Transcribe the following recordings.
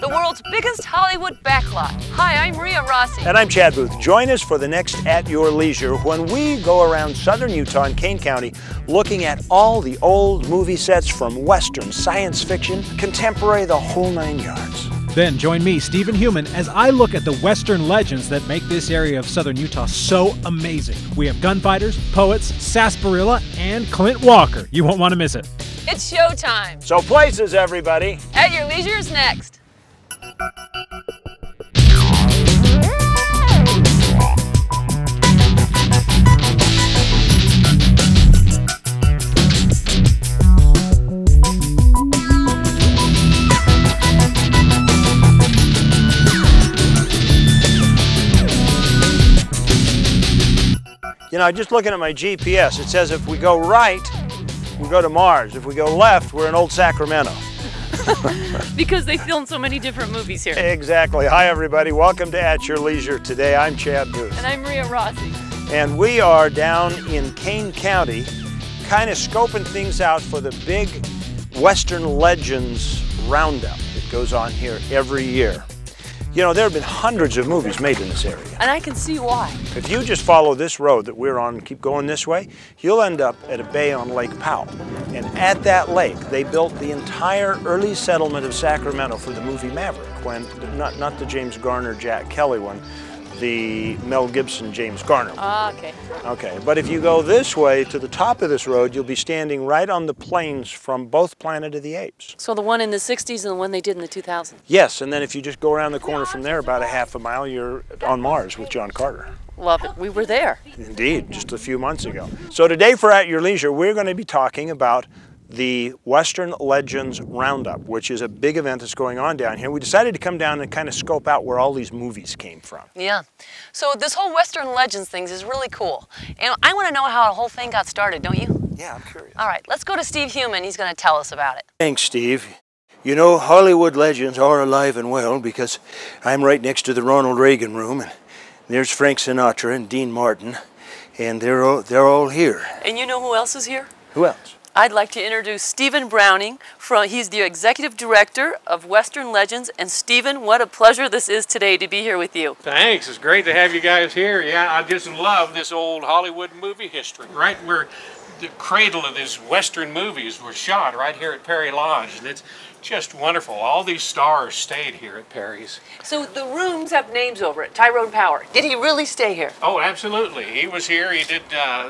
the world's biggest Hollywood backlot. Hi, I'm Rhea Rossi. And I'm Chad Booth. Join us for the next At Your Leisure when we go around southern Utah and Kane County looking at all the old movie sets from Western, science fiction, contemporary, the whole 9 yards. Then join me, Stephen Human, as I look at the Western legends that make this area of southern Utah so amazing. We have gunfighters, poets, sarsaparilla, and Clint Walker. You won't want to miss it. It's showtime. So places, everybody. At Your Leisure is next. You know, just looking at my GPS, it says if we go right, we go to Mars. If we go left, we're in Old Sacramento. Because they filmed so many different movies here. Exactly. Hi, everybody. Welcome to At Your Leisure. Today, I'm Chad Booth. And I'm Rhea Rossi. And we are down in Kane County, kind of scoping things out for the big Western Legends Roundup that goes on here every year. You know, there have been hundreds of movies made in this area. And I can see why. If you just follow this road that we're on and keep going this way, you'll end up at a bay on Lake Powell. And at that lake, they built the entire early settlement of Sacramento for the movie Maverick, when not the James Garner, Jack Kelly one, the Mel Gibson, James Garner. Ah, okay. Okay, but if you go this way to the top of this road, you'll be standing right on the plains from both Planet of the Apes. So the one in the 60s and the one they did in the 2000s? Yes, and then if you just go around the corner from there about a half a mile, you're on Mars with John Carter. Love it. We were there. Indeed, just a few months ago. So today for At Your Leisure, we're going to be talking about the Western Legends Roundup, which is a big event that's going on down here. We decided to come down and kind of scope out where all these movies came from. Yeah. So this whole Western Legends thing is really cool. And I want to know how the whole thing got started, don't you? Yeah, I'm curious. All right, let's go to Steve Human. He's going to tell us about it. Thanks, Steve. You know, Hollywood legends are alive and well because I'm right next to the Ronald Reagan room, and there's Frank Sinatra and Dean Martin, and they're all here. And you know who else is here? Who else? I'd like to introduce Stephen Browning. He's the Executive Director of Western Legends. And Stephen, what a pleasure this is today to be here with you. Thanks. It's great to have you guys here. Yeah, I just love this old Hollywood movie history. Right where the cradle of these Western movies were shot, right here at Perry Lodge. And it's just wonderful. All these stars stayed here at Perry's. So the rooms have names over it. Tyrone Power. Did he really stay here? Oh, absolutely. He was here. He did.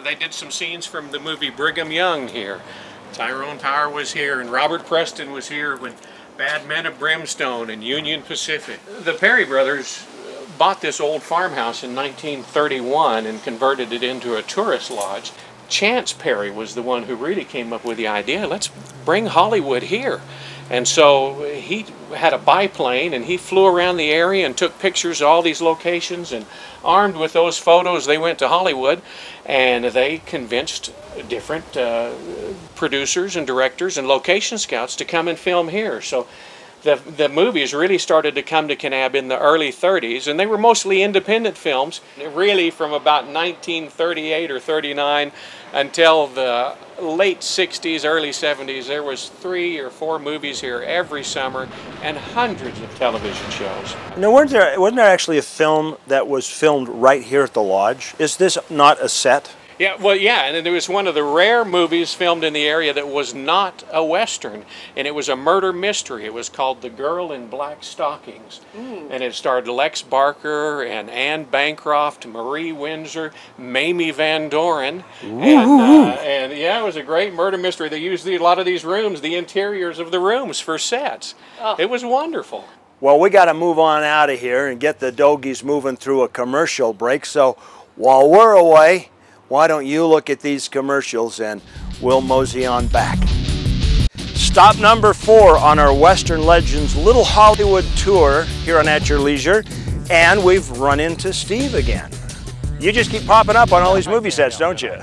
They did some scenes from the movie Brigham Young here. Tyrone Power was here, and Robert Preston was here when Bad Men of Brimstone and Union Pacific. The Perry brothers bought this old farmhouse in 1931 and converted it into a tourist lodge. Chance Perry was the one who really came up with the idea, let's bring Hollywood here. And so he had a biplane and he flew around the area and took pictures of all these locations, and armed with those photos they went to Hollywood and they convinced different producers and directors and location scouts to come and film here. So the movies really started to come to Kanab in the early 30s, and they were mostly independent films, really from about 1938 or 39 until the late 60s, early 70s. There was 3 or 4 movies here every summer and hundreds of television shows. Now, wasn't there actually a film that was filmed right here at the lodge? Is this not a set? Yeah, well, yeah, and it was one of the rare movies filmed in the area that was not a Western, and it was a murder mystery. It was called The Girl in Black Stockings, and it starred Lex Barker and Anne Bancroft, Marie Windsor, Mamie Van Doren, and yeah, it was a great murder mystery. They used a lot of these rooms, the interiors of the rooms, for sets. Oh. It was wonderful. Well, we got to move on out of here and get the Dogies moving through a commercial break, so while we're away, why don't you look at these commercials and we'll mosey on back. Stop number 4 on our Western Legends Little Hollywood tour here on At Your Leisure, and we've run into Steve again. You just keep popping up on all these movie sets, don't you?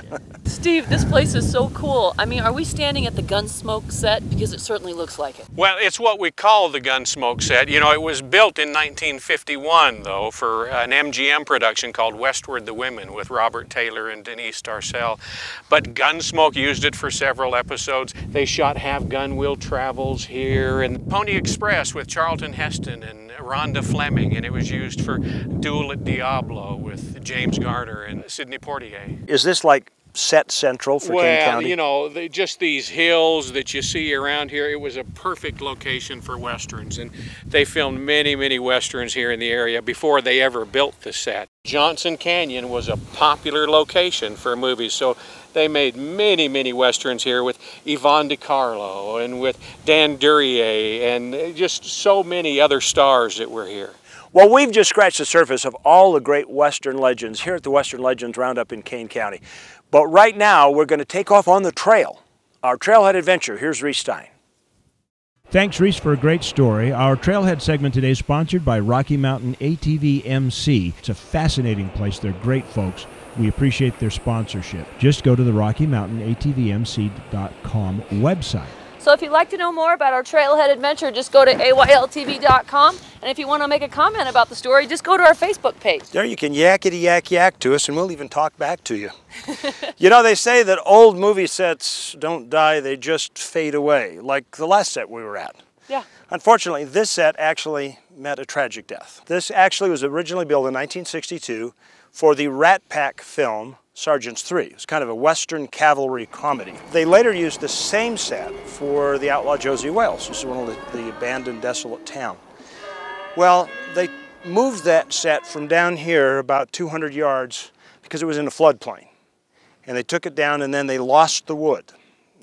Steve, this place is so cool. I mean, are we standing at the Gunsmoke Set? Because it certainly looks like it. Well, it's what we call the Gunsmoke Set. You know, it was built in 1951, though, for an MGM production called Westward the Women with Robert Taylor and Denise Darcell. But Gunsmoke used it for several episodes. They shot Have Gun Will Travels here, and Pony Express with Charlton Heston and Rhonda Fleming, and it was used for Duel at Diablo with James Garner and Sidney Poitier. Is this like set central for Kane County? Well, you know, just these hills that you see around here, it was a perfect location for Westerns, and they filmed many, many Westerns here in the area before they ever built the set. Johnson Canyon was a popular location for movies, so they made many, many Westerns here with Yvonne DiCarlo and with Dan Duryea and just so many other stars that were here. Well, we've just scratched the surface of all the great Western legends here at the Western Legends Roundup in Kane County. But right now, we're going to take off on the trail, our trailhead adventure. Here's Reese Stein. Thanks, Reese, for a great story. Our Trailhead segment today is sponsored by Rocky Mountain ATV MC. It's a fascinating place. They're great folks. We appreciate their sponsorship. Just go to the RockyMountainATVMC.com website. So if you'd like to know more about our trailhead adventure, just go to AYLTV.com. And if you want to make a comment about the story, just go to our Facebook page. There you can yakety yak to us, and we'll even talk back to you. You know, they say that old movie sets don't die, they just fade away, like the last set we were at. Yeah. Unfortunately, this set actually met a tragic death. This actually was originally built in 1962 for the Rat Pack film Sergeants 3. It was kind of a Western cavalry comedy. They later used the same set for the Outlaw Josey Wales. This is one of the abandoned, desolate town. Well, they moved that set from down here about 200 yards because it was in a floodplain. And they took it down, and then they lost the wood.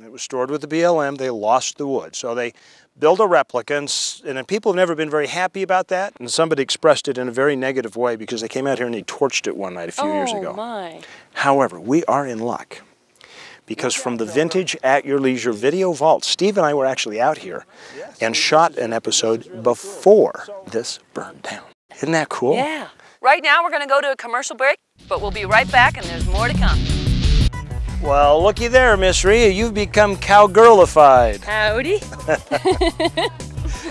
It was stored with the BLM. They lost the wood. So they built a replica, and people have never been very happy about that. And somebody expressed it in a very negative way because they came out here and they torched it one night a few years ago. Oh, my. However, we are in luck because from the Vintage At Your Leisure video vault, Steve and I were actually out here and shot an episode before this burned down. Isn't that cool? Yeah. Right now we're going to go to a commercial break, but we'll be right back and there's more to come. Well, looky there, Miss Rhea, you've become cowgirlified. Howdy.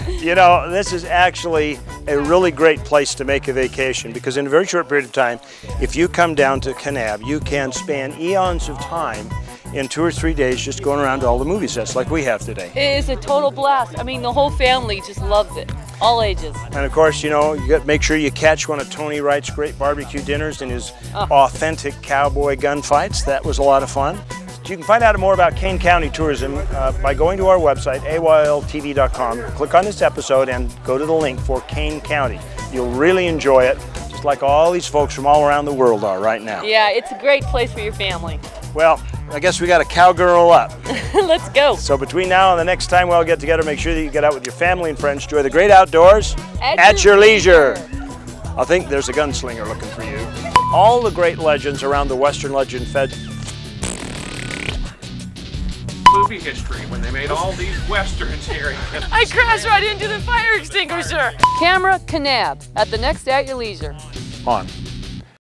You know, this is actually a really great place to make a vacation because in a very short period of time, if you come down to Kanab, you can span eons of time in 2 or 3 days just going around to all the movie sets like we have today. It is a total blast. I mean, the whole family just loves it. All ages. And of course, you know, you got to make sure you catch one of Tony Wright's great barbecue dinners and his authentic cowboy gunfights. That was a lot of fun. You can find out more about Kane County tourism by going to our website, AYLTV.com. Click on this episode and go to the link for Kane County. You'll really enjoy it, just like all these folks from all around the world are right now. Yeah, it's a great place for your family. Well, I guess we got a cowgirl up. Let's go. So between now and the next time we all get together, make sure that you get out with your family and friends. Enjoy the great outdoors at your leisure. I think there's a gunslinger looking for you. All the great legends around the Western Legend Fed. Movie history when they made all these Westerns here. I crashed right into the fire extinguisher. Camera Kanab at the next At Your Leisure. On.